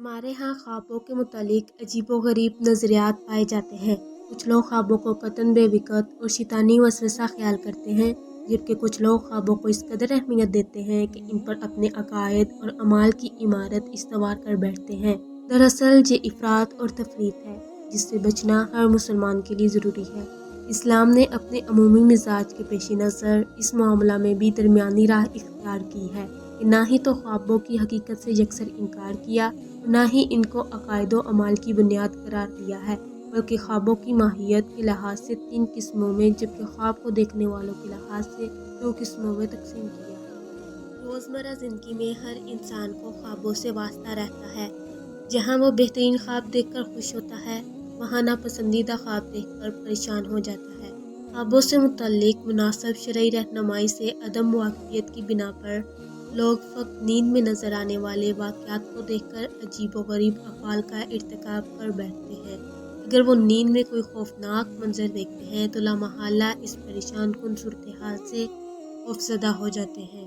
ہمارے ہاں خوابوں کے متعلق عجیب و غریب نظریات پائے جاتے ہیں۔ کچھ لوگ خوابوں کو قطعاً بے وقت اور شیطانی وسوسہ خیال کرتے ہیں، جبکہ کچھ لوگ خوابوں کو اس قدر اہمیت دیتے ہیں کہ ان پر اپنے عقائد اور اعمال کی عمارت استوار کر بیٹھتے ہیں۔ دراصل یہ افراط اور تفریط ہے، جس سے بچنا ہر مسلمان کے لیے ضروری ہے۔ اسلام نے اپنے عمومی مزاج کے پیش نظر اس معاملہ میں بھی درمیانی راہ اختیار کی ہے کہ نہ ہی تو خوابوں کی حقیقت سے یکسر انکار کیا اور نہ ہی ان کو عقائد و اعمال کی بنیاد قرار دیا ہے، بلکہ خوابوں کی ماہیت کے لحاظ سے 3 قسموں میں جبکہ خواب کو دیکھنے والوں کے لحاظ سے 2 قسموں میں تقسیم کیا ہے۔ روزمرہ زندگی میں ہر انسان کو خوابوں سے واسطہ رہتا ہے۔ جہاں وہ بہترین خواب دیکھ کر خوش ہوتا ہے، وہاں ناپسندیدہ خواب دیکھ کر پریشان ہو جاتا ہے۔ خوابوں سے متعلق مناسب شرعی رہنمائی سے عدم واقفیت کی بنا پر لوگ فقط نیند میں نظر آنے والے واقعات کو دیکھ کر عجیب و غریب افعال کا ارتکاب کر بیٹھتے ہیں۔ اگر وہ نیند میں کوئی خوفناک منظر دیکھتے ہیں تو لامحالہ اس پریشان کن صورتحال سے خوفزدہ ہو جاتے ہیں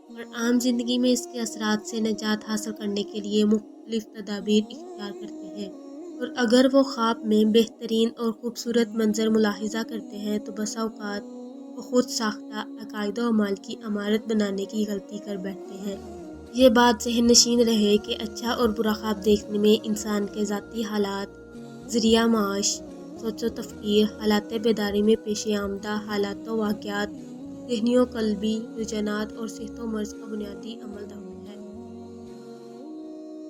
اور عام زندگی میں اس کے اثرات سے نجات حاصل کرنے کے لیے مختلف تدابیر اختیار کرتے ہیں۔ اور اگر وہ خواب میں بہترین اور خوبصورت منظر ملاحظہ کرتے ہیں تو بسا اوقات وہ خود ساختہ عقائد و اعمال کی عمارت بنانے کی غلطی کر بیٹھتے ہیں۔ یہ بات ذہن نشین رہے کہ اچھا اور برا خواب دیکھنے میں انسان کے ذاتی حالات، ذریعہ معاش، سوچ و تفکیر، حالات بیداری میں پیش آمدہ حالات و واقعات، ذہنی و قلبی رجحانات اور صحت و مرض کا بنیادی عمل دخل ہے۔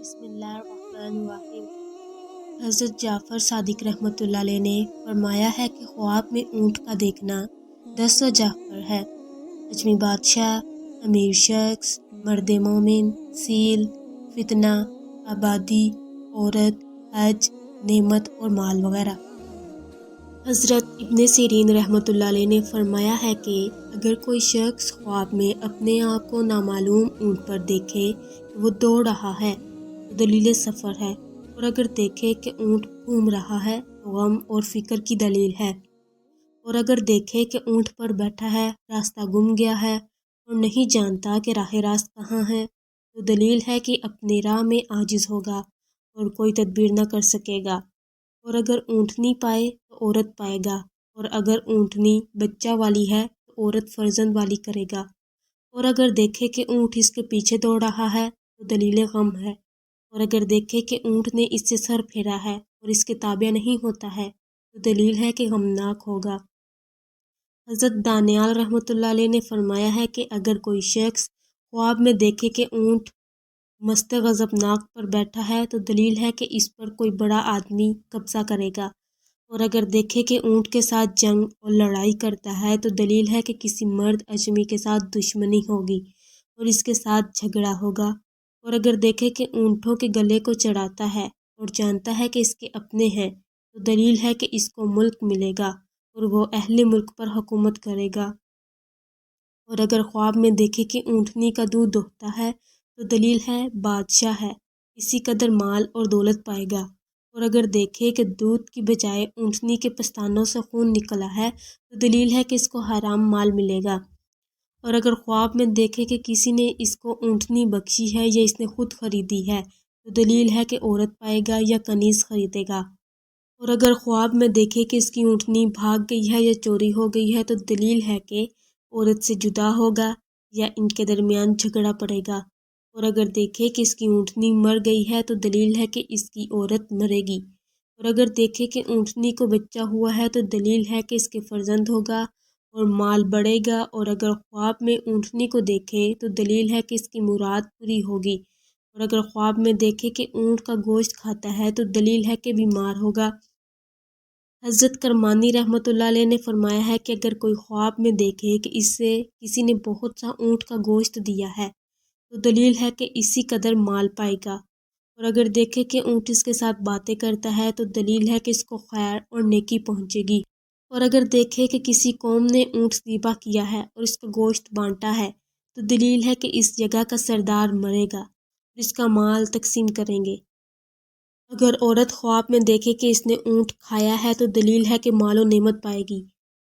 بسم اللہ الرحمن الرحیم۔ حضرت جعفر صادق رحمۃ اللہ علیہ نے فرمایا ہے کہ خواب میں اونٹ کا دیکھنا 10 وجہ پر ہے: اجمی بادشاہ، امیر شخص، مرد مومن، سیل، فتنہ، آبادی، عورت، حج، نعمت اور مال وغیرہ۔ حضرت ابن سیرین رحمۃ اللہ علیہ نے فرمایا ہے کہ اگر کوئی شخص خواب میں اپنے آپ کو نامعلوم اونٹ پر دیکھے کہ وہ دوڑ رہا ہے تو دلیل سفر ہے، اور اگر دیکھے کہ اونٹ گھوم رہا ہے تو غم اور فکر کی دلیل ہے، اور اگر دیکھے کہ اونٹ پر بیٹھا ہے، راستہ گم گیا ہے اور نہیں جانتا کہ راہ راست کہاں ہے، تو دلیل ہے کہ اپنے راہ میں عاجز ہوگا اور کوئی تدبیر نہ کر سکے گا، اور اگر اونٹنی پائے تو عورت پائے گا، اور اگر اونٹنی بچہ والی ہے تو عورت فرزند والی کرے گا، اور اگر دیکھے کہ اونٹ اس کے پیچھے دوڑ رہا ہے تو دلیل غم ہے، اور اگر دیکھے کہ اونٹ نے اس سے سر پھیرا ہے اور اس کے تابع نہیں ہوتا ہے تو دلیل ہے کہ غمناک ہوگا۔ حضرت دانیال رحمۃ اللہ علیہ نے فرمایا ہے کہ اگر کوئی شخص خواب میں دیکھے کہ اونٹ مست غضبناک پر بیٹھا ہے تو دلیل ہے کہ اس پر کوئی بڑا آدمی قبضہ کرے گا، اور اگر دیکھے کہ اونٹ کے ساتھ جنگ اور لڑائی کرتا ہے تو دلیل ہے کہ کسی مرد اجمی کے ساتھ دشمنی ہوگی اور اس کے ساتھ جھگڑا ہوگا، اور اگر دیکھے کہ اونٹوں کے گلے کو چڑھاتا ہے اور جانتا ہے کہ اس کے اپنے ہیں تو دلیل ہے کہ اس کو ملک ملے گا اور وہ اہل ملک پر حکومت کرے گا، اور اگر خواب میں دیکھے کہ اونٹنی کا دودھ دوہتا ہے تو دلیل ہے بادشاہ ہے، اسی قدر مال اور دولت پائے گا، اور اگر دیکھے کہ دودھ کی بجائے اونٹنی کے پستانوں سے خون نکلا ہے تو دلیل ہے کہ اس کو حرام مال ملے گا، اور اگر خواب میں دیکھے کہ کسی نے اس کو اونٹنی بخشی ہے یا اس نے خود خریدی ہے تو دلیل ہے کہ عورت پائے گا یا کنیز خریدے گا، اور اگر خواب میں دیکھے کہ اس کی اونٹنی بھاگ گئی ہے یا چوری ہو گئی ہے تو دلیل ہے کہ عورت سے جدا ہوگا یا ان کے درمیان جھگڑا پڑے گا، اور اگر دیکھے کہ اس کی اونٹنی مر گئی ہے تو دلیل ہے کہ اس کی عورت مرے گی، اور اگر دیکھے کہ اونٹنی کو بچہ ہوا ہے تو دلیل ہے کہ اس کے فرزند ہوگا اور مال بڑھے گا، اور اگر خواب میں اونٹنی کو دیکھے تو دلیل ہے کہ اس کی مراد پوری ہوگی، اور اگر خواب میں دیکھے کہ اونٹ کا گوشت کھاتا ہے تو دلیل ہے کہ بیمار ہوگا۔ حضرت کرمانی رحمۃ اللہ علیہ نے فرمایا ہے کہ اگر کوئی خواب میں دیکھے کہ اس سے کسی نے بہت سا اونٹ کا گوشت دیا ہے تو دلیل ہے کہ اسی قدر مال پائے گا، اور اگر دیکھے کہ اونٹ اس کے ساتھ باتیں کرتا ہے تو دلیل ہے کہ اس کو خیر اور نیکی پہنچے گی، اور اگر دیکھے کہ کسی قوم نے اونٹ ذبح کیا ہے اور اس کا گوشت بانٹا ہے تو دلیل ہے کہ اس جگہ کا سردار مرے گا اور اس کا مال تقسیم کریں گے۔ اگر عورت خواب میں دیکھے کہ اس نے اونٹ کھایا ہے تو دلیل ہے کہ مال و نعمت پائے گی،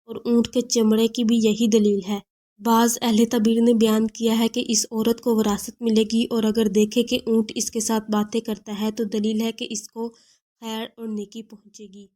اور اونٹ کے چمڑے کی بھی یہی دلیل ہے، بعض اہل تعبیر نے بیان کیا ہے کہ اس عورت کو وراثت ملے گی، اور اگر دیکھے کہ اونٹ اس کے ساتھ باتیں کرتا ہے تو دلیل ہے کہ اس کو خیر اور نیکی پہنچے گی۔